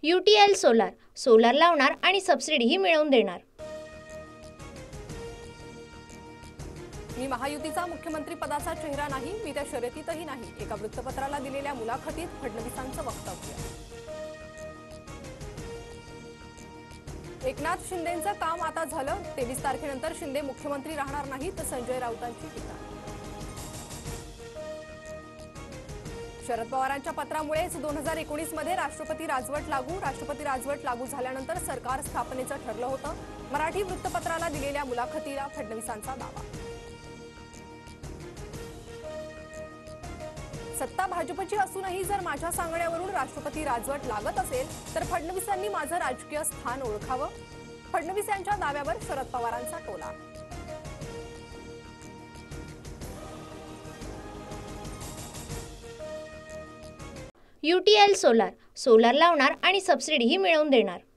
UTL solar solar लावणार आणि सबसिडीही मिळवून देणार। मी महायुतीचा मुख्यमंत्री पदाचा चेहरा नाही, मी त्या शर्यतीतही नाही, एका वृत्तपत्राला दिलेल्या मुलाखतीत फडणवीसांचं वक्तव्य। एकनाथ शिंदेंचं काम आता झालं, 23 तारखेनंतर शिंदे मुख्यमंत्री राहणार नाहीत, संजय राऊतांची टीका। शरद पवारांच्या पत्रामुळेच 2019 मध्ये राष्ट्रपती राजवट लागू झाल्यानंतर सरकार स्थापनेचं ठरलं होतं। मराठी वृत्तपत्राला दिलेल्या मुलाखतीला फडणवीसांचा दावा। सत्ता भाजपची असूनही जर माझ्या सांगण्यावरून राष्ट्रपती राजवट लागत असेल तर फडणवीसांनी माझं राजकीय स्थान ओळखावं। फडणवीस यांच्या दाव्यावर शरद पवारांचा टोला। UTL सोलार सोलार लावणार आणि सबसिडीही मिळवून देणार।